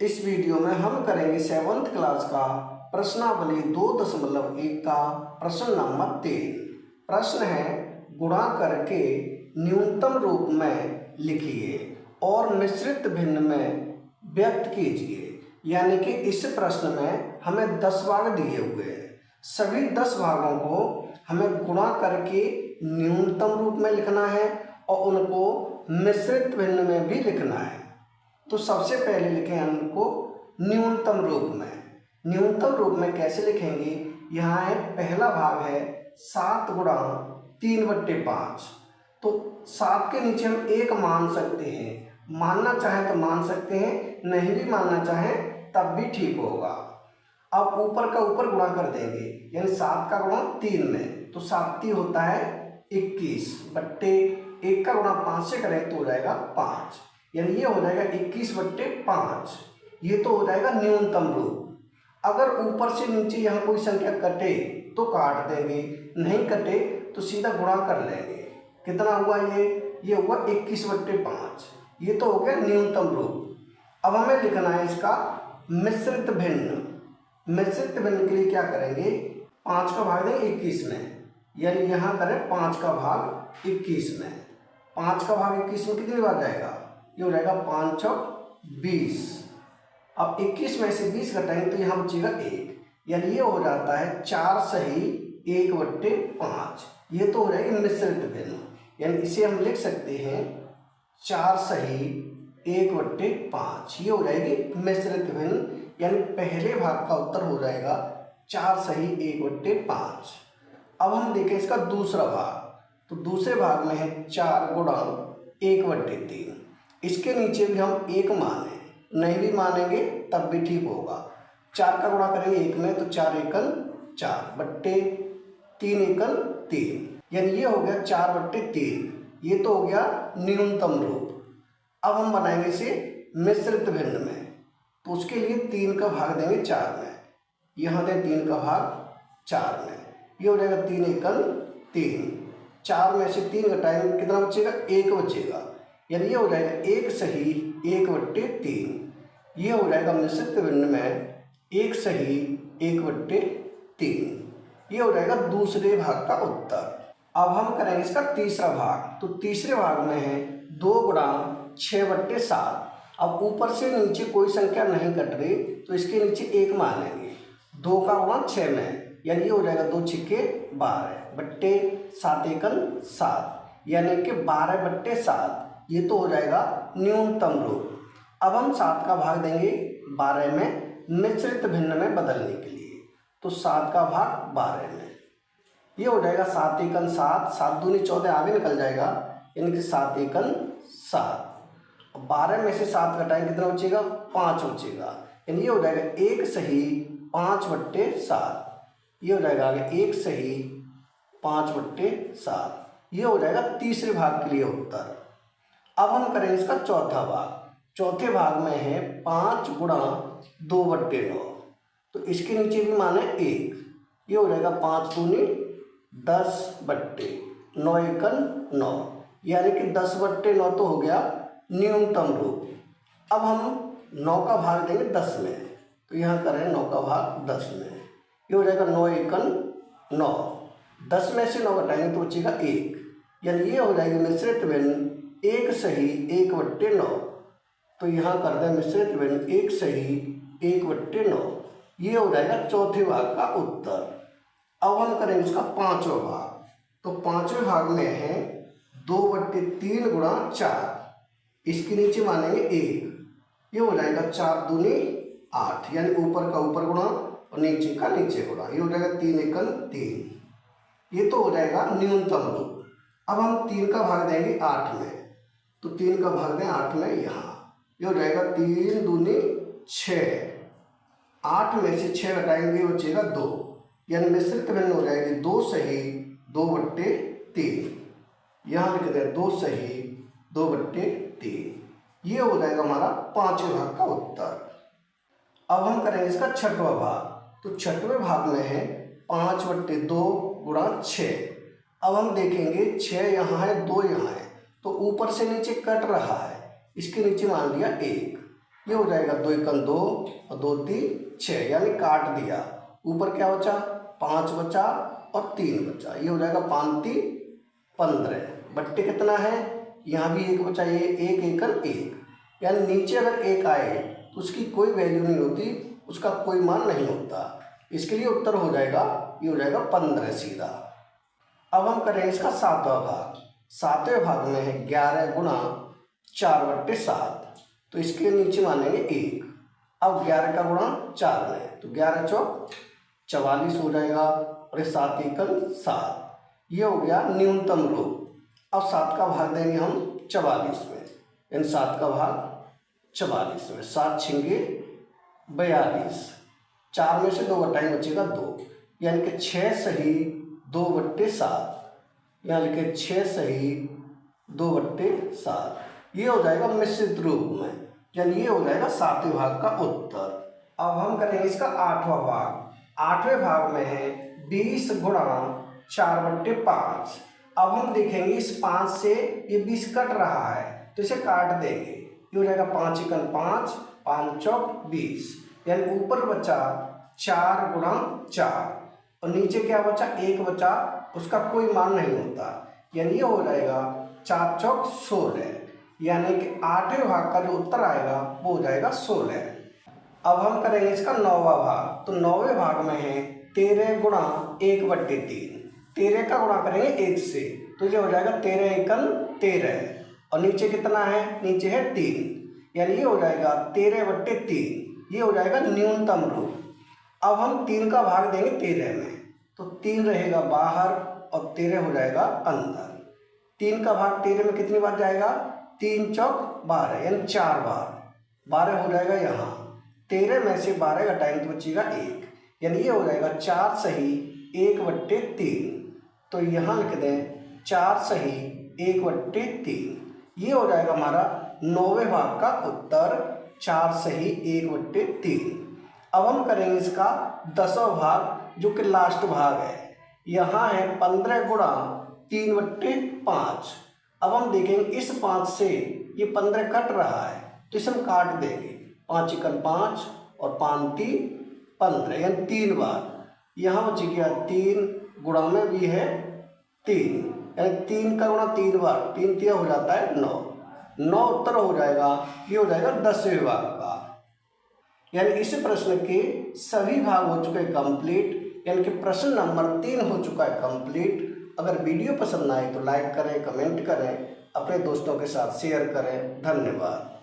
इस वीडियो में हम करेंगे 7th क्लास का प्रश्नावली 2.1 का प्रश्न नंबर 3। प्रश्न है गुणा करके न्यूनतम रूप में लिखिए और मिश्रित भिन्न में व्यक्त कीजिए। यानी कि इस प्रश्न में हमें 10 भाग दिए हुए हैं। सभी 10 भागों को हमें गुणा करके न्यूनतम रूप में लिखना है और उनको मिश्रित भिन्न में भी लिखना है। तो सबसे पहले लिखें उनको न्यूनतम रूप में। न्यूनतम रूप में कैसे लिखेंगे? यहाँ है पहला भाग है 7 गुणा 3/5। तो 7 के नीचे हम 1 मान सकते हैं, मानना चाहे तो मान सकते हैं, नहीं भी मानना चाहे तब भी ठीक होगा। अब ऊपर का ऊपर गुणा कर देंगे, यानी 7 का गुणा 3 में, तो 7 3 होता है 21 बट्टे 1 का गुणा 5 से करें तो हो जाएगा 5, यानी ये हो जाएगा 21/5। ये तो हो जाएगा न्यूनतम रूप। अगर ऊपर से नीचे यहाँ कोई संख्या कटे तो काट देंगे, नहीं कटे तो सीधा गुणा कर लेंगे। कितना हुआ ये हुआ 21/5। ये तो हो गया न्यूनतम रूप। अब हमें लिखना है इसका मिश्रित भिन्न। मिश्रित भिन्न के लिए क्या करेंगे? 5 का भाग देंगे 21 में, यानी यहाँ करें 5 का भाग 21 में। 5 का भाग 21 में कितनी बार जाएगा? ये हो जाएगा 5 चौक 20। अब 21 में से 20 घटाएंगे तो यहाँ बचेगा 1, यानी ये हो जाता है 4 सही 1/5। ये तो हो जाएगी मिश्रित भिन्न, यानी इसे हम लिख सकते हैं 4 सही 1/5। ये हो जाएगी मिश्रित भिन्न, यानी पहले भाग का उत्तर हो जाएगा 4 सही 1/5। अब हम देखें इसका दूसरा भाग। तो दूसरे भाग में है 4 गुणा 1/3। इसके नीचे भी हम 1 माने, नहीं भी मानेंगे तब भी ठीक होगा। 4 का गुणा करेंगे 1 में तो 4 एकल 4 बट्टे 3 एकल 3, यानी ये हो गया 4/3। ये तो हो गया न्यूनतम रूप। अब हम बनाएंगे इसे मिश्रित भिन्न में, तो उसके लिए 3 का भाग देंगे 4 में, यहाँ दें 3 का भाग 4 में। ये हो जाएगा 3 एकल 3। 4 में से 3 घटाएंगे कितना बचेगा? 1 बचेगा, यानी ये हो जाएगा 1 सही 1/3। ये हो जाएगा मिश्रित भिन्न में 1 सही 1/3। ये हो जाएगा दूसरे भाग का उत्तर। अब हम करेंगे इसका तीसरा भाग। तो तीसरे भाग में है 2 गुणा 6/7। अब ऊपर से नीचे कोई संख्या नहीं कट रही तो इसके नीचे 1 मानेंगे। 2 का गुणा 6 में, यानी ये हो जाएगा 2 छिक्के 12 बट्टे 7 एकल 7, यानी कि 12/7। ये तो हो जाएगा न्यूनतम रूप। अब हम 7 का भाग देंगे 12 में मिश्रित भिन्न में बदलने के लिए, तो 7 का भाग 12 में। ये हो जाएगा 7 एकल 7, 7 दूनी 14 आगे निकल जाएगा, यानी कि 7 एकल 7। 12 में से 7 घटाएंगे कितना बचेगा? 5 बचेगा, यानी ये हो जाएगा 1 सही 5/7। ये हो जाएगा आगे 1 सही 5/7। ये हो जाएगा तीसरे भाग के लिए उत्तर। अब हम करेंगे इसका चौथा भाग। चौथे भाग में है 5 गुणा 2/9। तो इसके नीचे भी माने 1। ये हो जाएगा 5 दूनी 10 बट्टे 9 एकल 9, यानी कि 10/9 तो हो गया न्यूनतम रूप। अब हम 9 का भाग देंगे 10 में, तो यहाँ करें 9 का भाग 10 में। ये हो जाएगा 9 एकल 9। 10 में से 9 घटाएंगे तो बचेगा 1, यानी ये हो जाएगी मिश्रित भिन्न 1 सही 1/9। तो यहाँ कर दें मिश्रित भिन्न 1 सही 1/9। ये हो जाएगा चौथे भाग का उत्तर। अब हम करेंगे इसका पांचवा भाग। तो पांचवें भाग में है 2/3 गुणा 4। इसके नीचे मानेंगे 1। ये हो जाएगा 4 दूनी 8, यानी ऊपर का ऊपर गुणा और नीचे का नीचे गुणा। ये हो जाएगा 3 एकल 3। ये तो हो जाएगा न्यूनतम रूप। अब हम 3 का भाग देंगे 8 में, तो 3 का भाग दें 8 में यहाँ। ये हो जाएगा 3 दूनी 6। 8 में से 6 घटाएंगे बचेगा 2, यानी मिश्रित भिन्न हो जाएगी 2 सही 2/3। यहाँ लिख दें 2 सही 2/3। ये हो जाएगा हमारा पांचवें भाग का उत्तर। अब हम करेंगे इसका छठवां भाग। तो छठवें भाग में है 5/2 गुणा 6। अब हम देखेंगे 6 यहाँ है 2 यहाँ है, तो ऊपर से नीचे कट रहा है, इसके नीचे मान लिया 1। ये हो जाएगा 2 एकम 2 और 2 3 6, यानी काट दिया। ऊपर क्या बचा, 5 बचा और 3 बचा, ये हो जाएगा 5 3 15। बट्टे कितना है, यहाँ भी 1 बचा, ये 1 एकम 1, यानी नीचे अगर 1 आए तो उसकी कोई वैल्यू नहीं होती, उसका कोई मान नहीं होता। इसके लिए उत्तर हो जाएगा, ये हो जाएगा 15 सीधा। अब हम करेंगे इसका 7वां भाग। 7वें भाग में है 11 गुणा 4/7, तो इसके नीचे मानेंगे 1। अब 11 का गुणा 4 में, तो 11 चौक 44 हो जाएगा और 7 एकम 7, ये हो गया न्यूनतम रूप। अब 7 का भाग देंगे हम 44 में, यानी 7 का भाग 44 में, 7 छिंगे 42, 4 में से 2 घटाएंगे बचेगा 2, यानी कि 6 सही 2/7, यहाँ लिखे 6 सही 2/7, ये हो जाएगा मिश्रित रूप में, यानी ये हो जाएगा 7वें भाग का उत्तर। अब हम करेंगे इसका 8वां भाग। 8वें भाग में है 20 गुणा 4/5। अब हम देखेंगे इस 5 से ये 20 कट रहा है, तो इसे काट देंगे, ये हो जाएगा 5 एकम 5, 5 चौक 20, यानी ऊपर बचा 4 गुणा 4 और नीचे क्या बचा, 1 बचा, उसका कोई मान नहीं होता, यानी ये हो जाएगा 4 चौक 16, यानी कि 8वें भाग का जो उत्तर आएगा वो हो जाएगा 16। अब हम करेंगे इसका 9वां भाग। तो 9वें भाग में है 13 गुणा 1/3। 13 का गुणा करेंगे 1 से, तो ये हो जाएगा 13 एकम 13 और नीचे कितना है, नीचे है 3, यानी ये हो जाएगा 13/3, ये हो जाएगा न्यूनतम रूप। अब हम 3 का भाग देंगे 13 में, तो 3 रहेगा बाहर और 13 हो जाएगा अंदर। 3 का भाग 13 में कितनी बार जाएगा, 3 चौक 12, यानी 4 बार, 12 हो जाएगा यहाँ। 13 में से 12 घटाएंगे तो बचेगा 1, यानी ये हो जाएगा 4 सही 1/3, तो यहाँ लिख दें 4 सही 1/3, ये हो जाएगा हमारा 9वें भाग का उत्तर, 4 सही 1/3। अब हम करेंगे इसका 10वां भाग, जो कि लास्ट भाग है। यहाँ है 15 गुणा 3/5। अब हम देखेंगे इस 5 से ये 15 कट रहा है, तो इसे हम काट देंगे, 5 एकम 5 और 5 3 15, यानी 3 बार, यहाँ बच गया 3, गुणा में भी है 3, यानी 3 का गुणा 3 बार, 3 3 हो जाता है 9, 9 उत्तर हो जाएगा, ये हो जाएगा 10वें भाग का। यानी इस प्रश्न के सभी भाग हो चुके कंप्लीट, यानी कि प्रश्न नंबर 3 हो चुका है कंप्लीट। अगर वीडियो पसंद आए तो लाइक करें, कमेंट करें, अपने दोस्तों के साथ शेयर करें। धन्यवाद।